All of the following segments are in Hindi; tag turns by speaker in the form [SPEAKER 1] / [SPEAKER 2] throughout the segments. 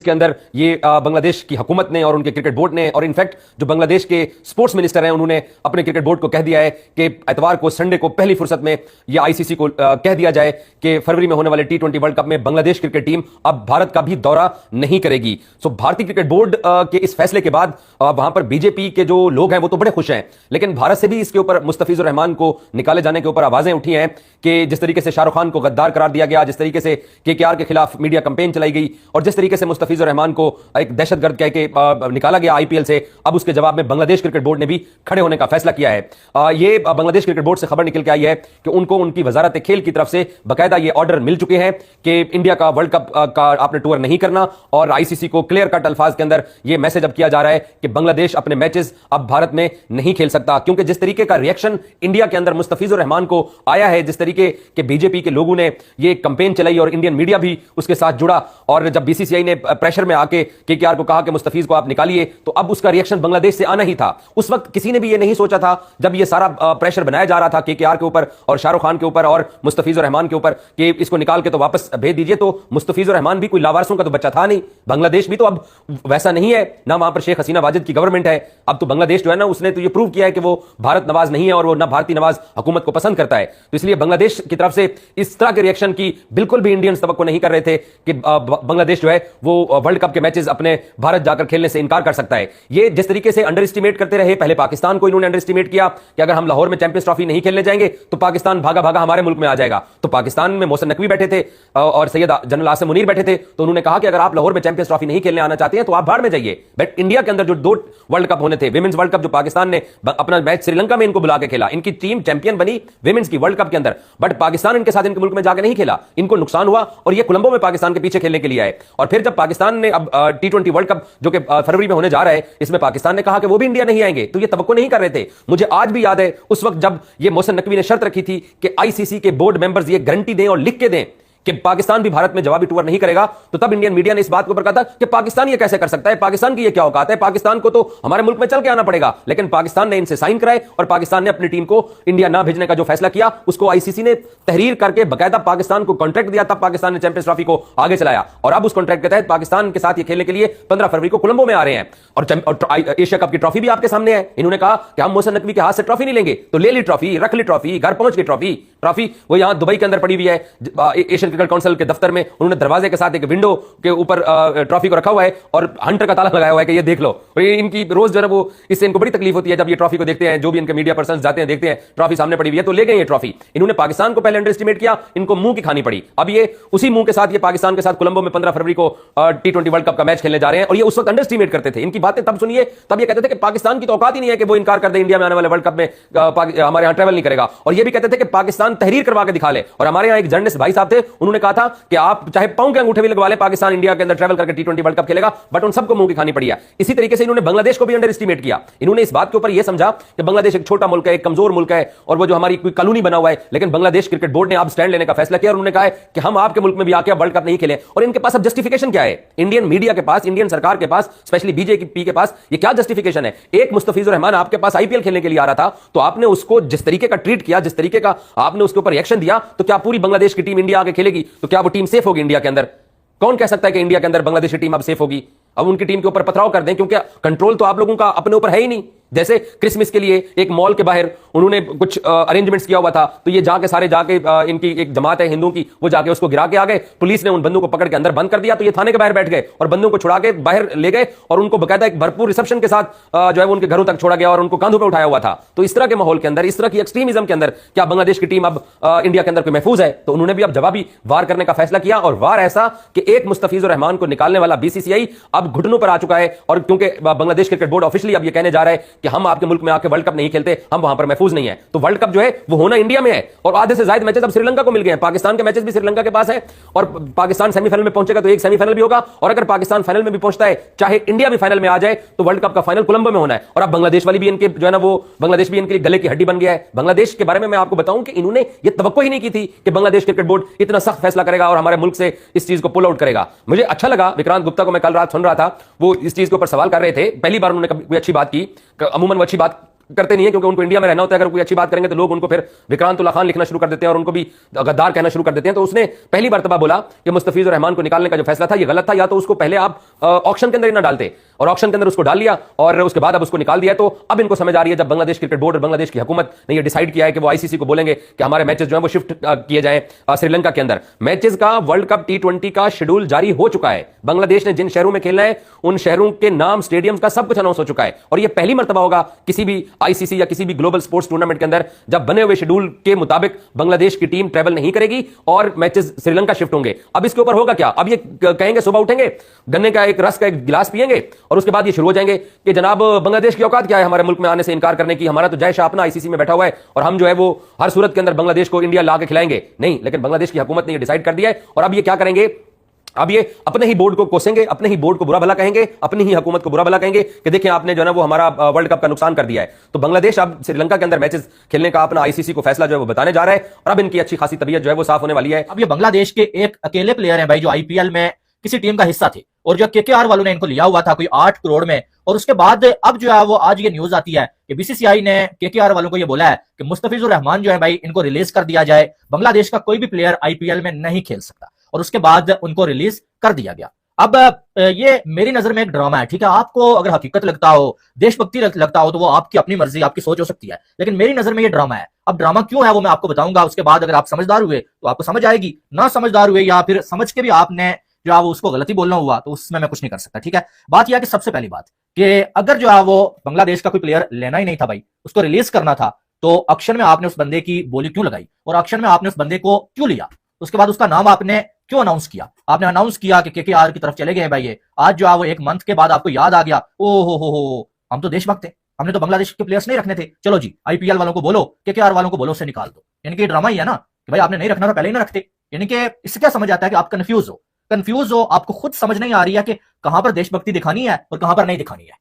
[SPEAKER 1] के अंदर ये बांग्लादेश की हुकूमत ने और उनके क्रिकेट बोर्ड ने और इनफैक्ट जो बांग्लादेश के स्पोर्ट्स मिनिस्टर हैं उन्होंने अपने क्रिकेट बोर्ड को कह दिया है कि इतवार को संडे को पहली फुर्सत में ये आईसीसी को कह दिया जाए कि फरवरी में होने वाले टी20 वर्ल्ड कप में बांग्लादेश क्रिकेट टीम अब भारत का भी दौरा नहीं करेगी। सो भारतीय क्रिकेट बोर्ड के इस फैसले के बाद वहां पर बीजेपी के जो लोग हैं वो तो बड़े खुश हैं, लेकिन भारत से भी इसके ऊपर मुस्तफिजुर रहमान को निकाले जाने के ऊपर आवाजें उठी हैं कि जिस तरीके से शाहरुख खान को गद्दार करार दिया गया, जिस तरीके से केकेआर के खिलाफ मीडिया कैंपेन चलाई गई और जिस तरीके से मुस्तफिजुर रहमान को एक दहशतगर्द कह के निकाला गया आईपीएल से, अब उसके जवाब में बांग्लादेश क्रिकेट बोर्ड ने भी खड़े होने का फैसला किया है। ये बांग्लादेश क्रिकेट बोर्ड से खबर निकल के आई है कि उनको उनकी वजारत खेल की तरफ से बाकायदा ये ऑर्डर मिल चुके हैं कि इंडिया का वर्ल्ड कप का आपने टूर नहीं करना, और आईसीसी को क्लियर कट अल्फाज के अंदर ये मैसेज अब किया जा रहा है कि बांग्लादेश अपने मैचेस अब भारत में नहीं खेल सकता, क्योंकि जिस तरीके का रिएक्शन इंडिया के अंदर मुस्तफिजुर रहमान को आया है, जिस तरीके के बीजेपी के लोगों ने ये कैंपेन चलाई और इंडियन मीडिया भी उसके साथ जुड़ा, और जब बीसीसीआई ने प्रेशर में आके केकेआर को कहा कि मुस्तफिज को आप निकालिए, तो अब उसका रिएक्शन बांग्लादेश से आना ही था। उस वक्त किसी ने भी ये नहीं सोचा था जब ये सारा प्रेशर बनाया जा रहा था केकेआर के ऊपर और शाहरुख खान के ऊपर और मुस्तफिजुर रहमान के ऊपर कि इसको निकाल के तो वापस भेज दीजिए, तो मुस्तफिजुर रहमान भी कोई लावारसों का तो बच्चा था नहीं, बांग्लादेश भी तो अब वैसा नहीं है ना, वहां पर शेख हसीना वाजिद की गवर्नमेंट है। अब तो बांग्लादेश जो है ना, उसने तो ये प्रूव किया है कि वो भारत नवाज नहीं है और वो ना भारतीय नवाज हुकूमत को पसंद करता है। तो इसलिए बांग्लादेश की तरफ से इस तरह के रिएक्शन की बिल्कुल भी इंडियंस तवक्को नहीं कर रहे थे कि बांग्लादेश जो है वो वर्ल्ड कप के मैचेस अपने भारत जाकर खेलने से इनकार कर सकता है। ये जिस तरीके से अंडर एस्टिमेट करते रहे, पहले पाकिस्तान को इन्होंने अंडर एस्टिमेट किया कि अगर हम लाहौर में चैंपियंस ट्रॉफी नहीं खेलने जाएंगे तो पाकिस्तान भागा भागा हमारे मुल्क में आ जाएगा। तो पाकिस्तान में मोहसिन नकवी बैठे थे और सैयद जनरल आसिम मुनीर बैठे थे, तो उन्होंने कहा कि अगर आप लाहौर में चैंपियंस ट्रॉफी नहीं खेलने आना चाहते हैं तो आप बाहर में जाइए। बट इंडिया के अंदर जो 2 वर्ल्ड कप होने थे, विमेंस वर्ल्ड कप जो पाकिस्तान ने अपना मैच श्रीलंका में इनको बुला के खेला, इनकी टीम चैंपियन बनी विमेंस की वर्ल्ड कप के अंदर, बट पाकिस्तान इनके साथ इनके मुल्क में जाकर नहीं खेला, इनको नुकसान हुआ और ये कोलंबो में पाकिस्तान के पीछे खेलने के लिए आए। और फिर जब पाकिस्तान ने अब टी20 वर्ल्ड कप जो कि फरवरी में होने जा रहा है, इसमें पाकिस्तान ने कहा कि वो भी इंडिया नहीं आएंगे, तो ये तवक्को नहीं कर रहे थे। मुझे आज भी याद है उस वक्त जब ये मोहसिन नकवी ने शर्त रखी थी कि आईसीसी के बोर्ड मेंबर्स ये गारंटी दें और लिख के दें कि पाकिस्तान भी भारत में जवाबी टूर नहीं करेगा, तो तब इंडियन मीडिया ने इस बात के ऊपर कहा था कि पाकिस्तान ये कैसे कर सकता है, पाकिस्तान की ये क्या औकात है, पाकिस्तान को तो हमारे मुल्क में चल के आना पड़ेगा। लेकिन पाकिस्तान ने इनसे साइन कराए और पाकिस्तान ने अपनी टीम को इंडिया ना भेजने का जो फैसला किया, उसको आईसीसी ने तहरीर करके बाकायदा पाकिस्तान को कॉन्ट्रैक्ट दिया, तब पाकिस्तान ने चैंपियंस ट्रॉफी को आगे चलाया। और अब उस कॉन्ट्रैक्ट के तहत पाकिस्तान के साथ ये खेलने के लिए 15 फरवरी को कोलंबो में आ रहे हैं और एशिया कप की ट्रॉफी भी आपके सामने है। इन्होंने कहा कि हम मोहसिन नकवी के हाथ से ट्रॉफी नहीं लेंगे, तो ले ली ट्रॉफी, रख ली ट्रॉफी, घर पहुंच गई ट्रॉफी वो यहां दुबई के अंदर पड़ी हुई है, एशियन क्रिकेट काउंसिल के दफ्तर में उन्होंने दरवाजे के साथ एक विंडो के ऊपर ट्रॉफी को रखा हुआ है और हंटर का ताला लगाया हुआ है कि ये देख लो। और ये इनकी रोज जो है वो इससे इनको बड़ी तकलीफ होती है जब ये ट्रॉफी को देखते हैं, जो भी इनके मीडिया पर्सन जाते हैं देखते हैं ट्रॉफी सामने पड़ी हुई है, तो ले गए ये ट्रॉफी। इन्होंने पाकिस्तान को पहले अंडर एस्टिमेट किया, इनको मुंह की खानी पड़ी। अब ये उसी मुंह के साथ ये पाकिस्तान के साथ कोलंबो में 15 फरवरी को टी20 वर्ल्ड कप का मैच खेलने जा रहे हैं, और ये उस वक्त अंडर एस्टिमेट करते थे। इनकी बातें तब सुनिए, तब ये कहते थे कि पाकिस्तान की तो औकात ही नहीं है कि वो इनकार कर दे इंडिया में आने वाले वर्ल्ड कप में हमारे यहां ट्रैवल नहीं करेगा, और ये भी कहते थे कि पाकिस्तान तहरीर करवा के दिखा ले। और हमारे यहां एक जर्नलिस्ट भाई साहब थे, उन्होंने कहा था कि आप चाहे पांव के अंगूठे भी लगवा ले, पाकिस्तान इंडिया के अंदर ट्रैवल करके टी20 वर्ल्ड कप खेलेगा, बट उन सबको मुंह की खानी पड़ी है। इसी तरीके से इन्होंने बांग्लादेश को भी अंडर एस्टिमेट किया। इन्होंने इस बात के ऊपर यह समझा कि बांग्लादेश एक छोटा मुल्क है, एक कमजोर मुल्क है और वो जो हमारी कोई कॉलोनी बना हुआ है, लेकिन बांग्लादेश क्रिकेट बोर्ड ने अब स्टैंड लेने का फैसला किया और उन्होंने कहा है कि हम आपके मुल्क में भी आके वर्ल्ड कप नहीं खेले। और इनके पास अब जस्टिफिकेशन क्या है, इंडियन मीडिया के पास, इंडियन सरकार के पास, स्पेशली बीजेपी के पास ये क्या जस्टिफिकेशन है? एक मुस्तफिजुर रहमान आपके पास आईपीएल खेलने के लिए आ रहा था, तो आपने उसको जिस तरीके का ट्रीट किया, जिस तरीके का आपने उसके ऊपर रिएक्शन दिया, तो क्या पूरी बांग्लादेश की टीम इंडिया आके खेलेगी? तो क्या वो टीम सेफ होगी इंडिया के अंदर? कौन कह सकता है कि इंडिया के अंदर बांग्लादेश की टीम अब सेफ होगी? अब उनकी टीम के ऊपर पथराव कर दें, क्योंकि कंट्रोल तो आप लोगों का अपने ऊपर है ही नहीं। जैसे क्रिसमस के लिए एक मॉल के बाहर उन्होंने कुछ अरेंजमेंट्स किया हुआ था, तो ये जाके सारे जाके इनकी एक जमात है हिंदू की, वो जाके उसको गिरा के आ गए। पुलिस ने उन बंदों को पकड़ के अंदर बंद कर दिया, तो ये थाने के बाहर बैठ गए और बंदों को छुड़ा के बाहर ले गए और उनको बकायदा एक भरपूर रिसेप्शन के साथ जो है वो उनके घरों तक छोड़ा गया और उनको कांधों पर उठाया हुआ था। तो इस तरह के माहौल के अंदर, इस तरह की एक्सट्रीमिज्म के अंदर क्या बांग्लादेश की टीम अब इंडिया के अंदर कोई महफूज है? तो उन्होंने भी अब जवाबी वार करने का फैसला किया, और वार ऐसा कि एक मुस्तफिजुर रहमान को निकालने वाला बीसीसीआई अब घुटनों पर आ चुका है। और क्योंकि बांग्लादेश क्रिकेट बोर्ड ऑफिशियली अब ये कहने जा रहा है कि हम आपके मुल्क में आके वर्ल्ड कप नहीं खेलते, हम वहां पर महफूज नहीं है, तो वर्ल्ड कप जो है वो होना इंडिया में है। और आधे से ज्यादा मैचेस अब श्रीलंका को मिल गए हैं, पाकिस्तान के मैचेस भी श्रीलंका के पास है, और पाकिस्तान सेमीफाइनल में पहुंचेगा तो एक सेमीफाइनल भी होगा, और अगर पाकिस्तान फाइनल में भी पहुंचता है, चाहे इंडिया भी फाइनल में आ जाए, तो वर्ल्ड कप का फाइनल कोलंबो में होना है। और अब बांग्लादेश वाली भी इनके जो है ना वो बांग्लादेश भी इनके लिए गले की हड्डी बन गया है। बांग्लादेश के बारे में मैं आपको बताऊं कि इन्होंने ये तवक्को ही नहीं की थी कि बांग्लादेश क्रिकेट बोर्ड इतना सख्त फैसला करेगा और हमारे मुल्क से इस चीज को पुल आउट करेगा। मुझे अच्छा लगा, विक्रांत गुप्ता को मैं कल रात सुन रहा था, वो इस चीज के ऊपर सवाल कर रहे थे, पहली बार उन्होंने कोई अच्छी बात की। अमूमन वो अच्छी बात करते नहीं है, क्योंकि उनको इंडिया में रहना होता है। अगर कोई अच्छी बात करेंगे तो लोग उनको फिर विक्रांतुल्लाह खान लिखना शुरू कर देते हैं और उनको भी गद्दार कहना शुरू कर देते हैं। तो उसने पहली मर्तबा बोला कि मुस्तफिजुर रहमान को निकालने का जो फैसला था ये गलत था, या तो उसको पहले आप ऑक्शन के अंदर ही ना डालते, और ऑक्शन के अंदर उसको डाल लिया और उसके बाद अब उसको निकाल दिया। तो अब इनको समझ आ रही है, जब बांग्लादेश क्रिकेट बोर्ड और बांग्लादेश की हुकूमत ने ये डिसाइड किया है कि वो आईसीसी को बोलेंगे कि हमारे मैचेस जो है वो शिफ्ट किए जाएं श्रीलंका के अंदर। मैचेस का वर्ल्ड कप T20 का शेड्यूल जारी हो चुका है। बांग्लादेश ने जिन शहरों में खेलना है उन शहरों के नाम, स्टेडियम का सब कुछ अनाउंस हो चुका है, और यह पहली मर्तबा होगा किसी भी आईसीसी या किसी भी ग्लोबल स्पोर्ट्स टूर्नामेंट के अंदर जब बने हुए शेड्यूल के मुताबिक बांग्लादेश की टीम ट्रेवल नहीं करेगी और मैचेस श्रीलंका शिफ्ट होंगे। अब इसके ऊपर होगा क्या? अब ये कहेंगे, सुबह उठेंगे, गन्ने का एक रस का एक गिलास पिएंगे और उसके बाद ये शुरू हो जाएंगे कि जनाब बांग्लादेश की औकात क्या है हमारे मुल्क में आने से इनकार करने की, हमारा तो जय शाह अपना आईसीसी में बैठा हुआ है और हम जो है वो हर सूरत के अंदर बांग्लादेश को इंडिया ला के खिलाएंगे। नहीं, लेकिन बांग्लादेश की हुकूमत ने ये डिसाइड कर दिया है और अब ये क्या करेंगे? अब ये अपने ही बोर्ड को कोसेंगे, अपने ही बोर्ड को बुरा भला कहेंगे, अपनी ही हुकूमत को बुरा भला कहेंगे कि देखिए आपने जो है ना वो हमारा वर्ल्ड कप का नुकसान कर दिया है। तो बांग्लादेश अब श्रीलंका के अंदर मैचेस खेलने का अपना आईसीसी को फैसला जो है वो बताने जा रहा है और अब इनकी अच्छी खासी तबीयत जो है वो साफ होने वाली है।
[SPEAKER 2] अब ये बांग्लादेश के एक अकेले प्लेयर हैं भाई जो आईपीएल में किसी टीम का हिस्सा थे और जो केकेआर वालों ने इनको लिया हुआ था कोई 8 करोड़ में, और उसके बाद अब जो है वो आज ये न्यूज आती है कि बीसीसीआई ने केकेआर वालों को ये बोला है कि मुस्तफिजुर रहमान जो है भाई इनको रिलीज कर दिया जाए, बांग्लादेश का कोई भी प्लेयर आईपीएल में नहीं खेल सकता, और उसके बाद उनको रिलीज कर दिया गया। अब ये मेरी नजर में एक ड्रामा है, ठीक है। आपको अगर हकीकत लगता हो, देशभक्ति लगता हो तो वो आपकी अपनी मर्जी, आपकी सोच हो सकती है, लेकिन मेरी नजर में ये ड्रामा है। अब ड्रामा क्यों है वो मैं आपको बताऊंगा, उसके बाद अगर आप समझदार हुए तो आपको समझ आएगी, ना समझदार हुए या फिर समझ के भी आपने जो है वो उसको गलती बोलना हुआ तो उसमें मैं कुछ नहीं कर सकता, ठीक है। बात यह है कि सबसे पहली बात कि अगर जो है वो बांग्लादेश का कोई प्लेयर लेना ही नहीं था भाई, उसको रिलीज करना था, तो ऑक्शन में आपने उस बंदे की बोली क्यों लगाई और ऑक्शन में आपने उस बंदे को क्यों लिया? उसके बाद उसका नाम आपने क्यों अनाउंस किया? आपने अनाउंस किया कि केकेआर की तरफ चले गए भाई, ये आज जो है वो एक मंथ के बाद आपको याद आ गया, ओ हो हम तो देशभक्त थे, हमने तो बांग्लादेश के प्लेयर्स नहीं रखने थे, चलो जी आईपीएल वालों को बोलो, केकेआर वालों को बोलो, से निकाल दो। यानी कि ड्रामा ही है ना कि भाई आपने नहीं रखना था पहले ही ना रखते। यानी कि इससे क्या समझ आता है कि आप कंफ्यूज हो, आपको खुद समझ नहीं आ रही है कि कहां पर देशभक्ति दिखानी है और कहां पर नहीं दिखानी है।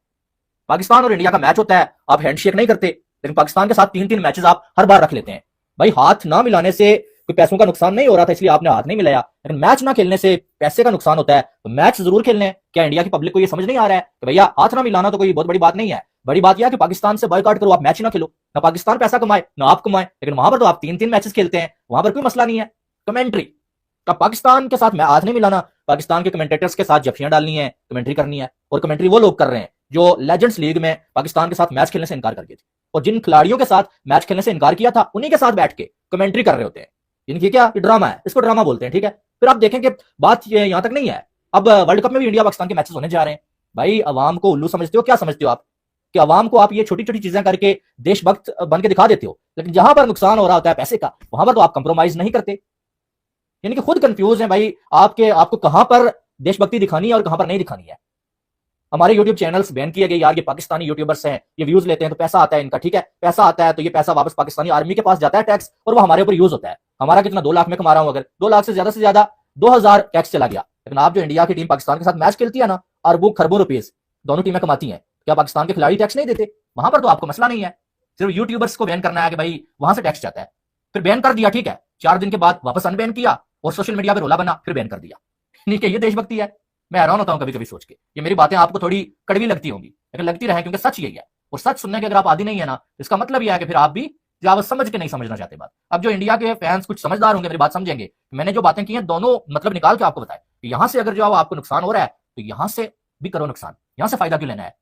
[SPEAKER 2] पाकिस्तान और इंडिया का मैच होता है, आप हैंडशेक नहीं करते, लेकिन पाकिस्तान के साथ 3-3 मैचेस आप हर बार रख लेते हैं। भाई हाथ ना मिलाने से कोई पैसों का नुकसान नहीं हो रहा था इसलिए आपने हाथ नहीं मिलाया, लेकिन मैच ना खेलने से पैसे का नुकसान होता है, तो मैच जरूर खेलने हैं। क्या इंडिया की पब्लिक को ये समझ नहीं आ रहा है कि भैया हाथ ना मिलाना तो कोई बहुत बड़ी बात नहीं है, बड़ी बात यह है कि पाकिस्तान से बॉयकॉट करो, आप मैच ही ना खेलो, ना पाकिस्तान पैसा कमाए ना आप कमाए, लेकिन वहां पर तो आप 3-3 मैचेस खेलते हैं, वहां पर कोई मसला नहीं है। कमेंट्री का पाकिस्तान के साथ मैं हाथ नहीं मिलाना, पाकिस्तान के कमेंटेटर्स के साथ जफियां डालनी है, कमेंट्री करनी है, और कमेंट्री वो लोग कर रहे हैं जो लेजेंड्स लीग में पाकिस्तान के साथ मैच खेलने से इनकार कर गए थे, और जिन खिलाड़ियों के साथ मैच खेलने से इनकार किया था उन्हीं के साथ बैठ के कमेंट्री कर रहे होते हैं। इनकी क्या ये ड्रामा है, इसको ड्रामा बोलते हैं, ठीक है। फिर आप देखें कि बात यहां तक नहीं है, अब वर्ल्ड कप में भी इंडिया पाकिस्तान के मैचेस होने जा रहे हैं। भाई अवाम को उल्लू समझते हो? क्या समझते हो आप कि अवाम को आप ये छोटी छोटी चीजें करके देशभक्त बन के दिखा देते हो, लेकिन जहां पर नुकसान हो रहा होता है पैसे का, वहां पर तो आप कंप्रोमाइज नहीं करते। यानी कि खुद कंफ्यूज है भाई आपको कहां पर देशभक्ति दिखानी है और कहां पर नहीं दिखानी है। हमारे यूट्यूब चैनल्स बैन किए गए यार, ये पाकिस्तानी यूट्यूबर्स हैं, ये व्यूज लेते हैं तो पैसा आता है इनका, ठीक है, पैसा आता है तो ये पैसा वापस पाकिस्तानी आर्मी के पास जाता है टैक्स, और वो हमारे ऊपर यूज होता है। हमारा कितना 2 लाख में कमा रहा हूं, अगर 2 लाख से ज्यादा 2000 टैक्स चला गया, लेकिन आप जो इंडिया की टीम पाकिस्तान के साथ मैच खेलती है ना, अरबों खरबों रुपीज दोनों टीमें कमाती हैं, क्या पाकिस्तान के खिलाड़ी टैक्स नहीं देते? वहां पर तो आपको मसला नहीं है, सिर्फ यूट्यूबर्स को बैन करना है कि भाई वहां से टैक्स जाता है। फिर बैन कर दिया, ठीक है, 4 दिन के बाद वापस अनबैन किया और सोशल मीडिया पे रोला बना, फिर बैन कर दिया। ठीक है, ये देशभक्ति है? मैं हैरान होता हूं कभी कभी सोच के, ये मेरी बातें आपको थोड़ी कड़वी लगती होंगी, लेकिन लगती रहे क्योंकि सच यही है, और सच सुनने के अगर आप आदी नहीं है ना, इसका मतलब यह है कि फिर आप भी ज्यादा समझ के नहीं समझना चाहते बात। अब जो इंडिया के फैंस कुछ समझदार होंगे मेरी बात समझेंगे, मैंने जो बातें की हैं दोनों मतलब निकाल के आपको बताया, यहां से अगर जो आपको नुकसान हो रहा है तो यहां से भी करो नुकसान, यहां से फायदा क्यों लेना है?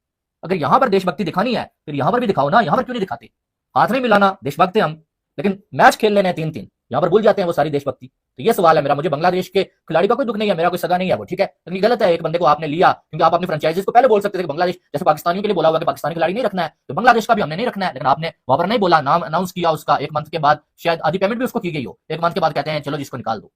[SPEAKER 2] अगर यहां पर देशभक्ति दिखानी है फिर यहां पर भी दिखाओ ना, यहां पर क्यों नहीं दिखाते? हाथ नहीं मिलाना, देशभक्त है हम, लेकिन मैच खेल लेने 3-3, यहां पर भूल जाते हैं वो सारी देशभक्ति। तो ये सवाल है मेरा, मुझे बांग्लादेश के खिलाड़ी का कोई दुख नहीं है, मेरा कोई सगा नहीं है वो, ठीक है, लेकिन गलत है एक बंदे को आपने लिया, क्योंकि आप अपनी फ्रेंचाइजीज को पहले बोल सकते थे कि बांग्लादेश, जैसे पाकिस्तानियों के लिए बोला हुआ कि पाकिस्तानी खिलाड़ी नहीं रखना है, तो बांग्लादेश का भी हमने नहीं रखना है, लेकिन आपने वहां पर नहीं बोला, नाम अनाउंस किया उसका, 1 मंथ के बाद शायद आधी पेमेंट भी उसको की गई हो, 1 मंथ के बाद कहते हैं चलो जिसको निकाल दो।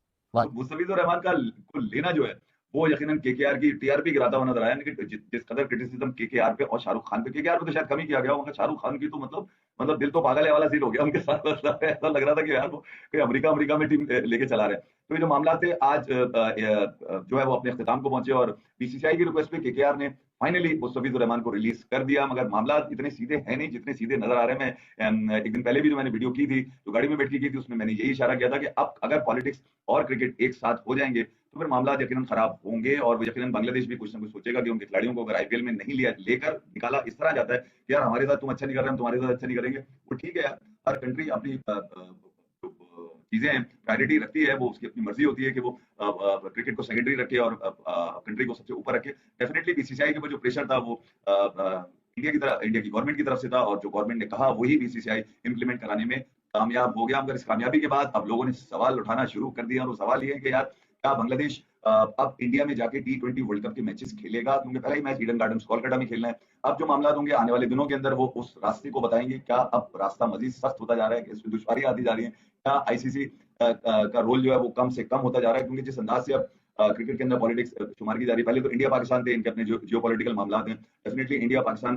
[SPEAKER 3] मुस्तफिजुर रहमान का को लेना जो है वो यकीनन केकेआर की टीआरपी गिराता हुआ नजर आया, लेकिन जिस कदर क्रिटिसिज्म केकेआर पे और शाहरुख खान पे, केकेआर पे तो शायद कम ही किया गया होगा, शाहरुख खान की तो मतलब दिल तो पागल है वाला सीन हो गया उनके साथ। ऐसा लग रहा था कि यार वो कोई अमेरिका में टीम लेके चला रहे हैं। तो ये जो मामला थे आज जो है वो अपने अख्तिताम को पहुंचे और बीसीसीआई की रिक्वेस्ट पे केकेआर ने फाइनली मुस्तफिजुर रहमान को रिलीज कर दिया। मगर मामला इतने सीधे है नहीं जितने सीधे नजर आ रहे हैं। मैं एक दिन पहले भी जो मैंने वीडियो की थी, जो गाड़ी में बैठ के की थी, उसमें मैंने यही इशारा किया था कि अब अगर पॉलिटिक्स और क्रिकेट एक साथ हो जाएंगे तो फिर मामला यकीनन खराब होंगे और वो यकीनन बांग्लादेश भी कुछ ना कुछ सोचेगा कि उनके खिलाड़ियों को अगर आईपीएल में नहीं लिया लेकर निकाला इस तरह जाता है कि यार हमारे साथ तुम अच्छा नहीं कर रहे, हम तुम्हारे साथ अच्छा नहीं करेंगे। वो ठीक है यार, हर कंट्री अपनी चीजें हैं, प्रायोरिटी रखती है, वो उसकी अपनी मर्जी होती है कि वो क्रिकेट को सेकेंडरी रखे और कंट्री को सबसे ऊपर रखे। डेफिनेटली बीसीसीआई के ऊपर जो प्रेशर था वो इंडिया की गवर्नमेंट की तरफ से था और जो गवर्नमेंट ने कहा वही बीसीसीआई इंप्लीमेंट कराने में कामयाब हो गया। मगर इस कामयाबी के बाद अब लोगों ने सवाल उठाना शुरू कर दिया और वो सवाल ये है कि यार क्या बांग्लादेश अब इंडिया में जाके T20 वर्ल्ड कप के मैचेस खेलेगा, क्योंकि पहला ही मैच ईडन गार्डन्स कोलकाता में खेलना है। अब जो मामला होंगे आने वाले दिनों के अंदर वो उस रास्ते को बताएंगे, क्या अब रास्ता मजीद सख्त होता जा रहा है, कि इसमें दुश्वारी आती जा रही है, क्या आईसीसी का रोल जो है वो कम से कम होता जा रहा है, क्योंकि जिस अंदाज से अब क्रिकेट के अंदर पॉलिटिक्स शुमार की जा रही है। पहले तो इंडिया पाकिस्तान थे, इनके अपने जो जियोपॉलिटिकल मामला हैं, डेफिनेटली इंडिया पाकिस्तान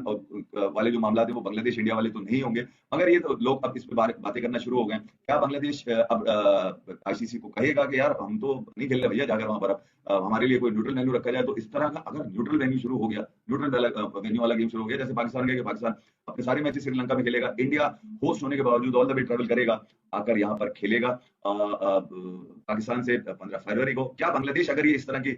[SPEAKER 3] वाले जो मामला थे वो बांग्लादेश इंडिया वाले तो नहीं होंगे, मगर ये तो लोग अब इस पे बातें करना शुरू हो गए। क्या बांग्लादेश अब आईसीसी को कहेगा कि यार हम तो नहीं खेल रहे भैया, जाकर वहां पर हमारे लिए कोई न्यूट्रल वेन्यू रखा जाए। तो इस तरह का अगर न्यूट्रल वेन्यू शुरू हो गया, न्यूट्रल वेन्यू वाला गेम शुरू हो गया, जैसे पाकिस्तान के पाकिस्तान अपने सारे मैचेस श्रीलंका में खेलेगा, इंडिया होस्ट होने के बावजूद ऑल द वे ट्रैवल करेगा, आकर यहाँ पर खेलेगा पाकिस्तान से 15 फरवरी को। क्या बांग्लादेश अगर ये इस तरह की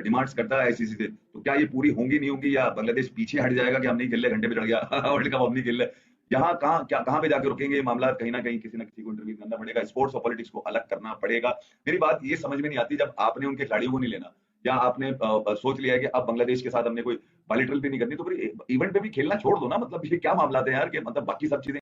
[SPEAKER 3] डिमांड्स करता है आईसीसी से, तो क्या ये पूरी होंगी नहीं होंगी, या बांग्लादेश पीछे हट जाएगा कि हम नहीं खेल रहे, घंटे पे चढ़ गया वर्ल्ड कप हम नहीं खेल रहे। यहाँ कहाँ पे जाके रुकेंगे ये मामला, कहीं ना कहीं किसी ना किसी को इंटरव्यू करना पड़ेगा, स्पोर्ट्स और पॉलिटिक्स को अलग करना पड़ेगा। मेरी बात ये समझ में नहीं आती, जब आपने उनके खिलाड़ियों को नहीं लेना या आपने सोच लिया है कि अब बांग्लादेश के साथ हमने कोई बायलैटरल भी नहीं करनी, तो फिर इवेंट पे भी खेलना छोड़ दो ना। मतलब ये क्या मामला है यार, कि मतलब बाकी सब चीजें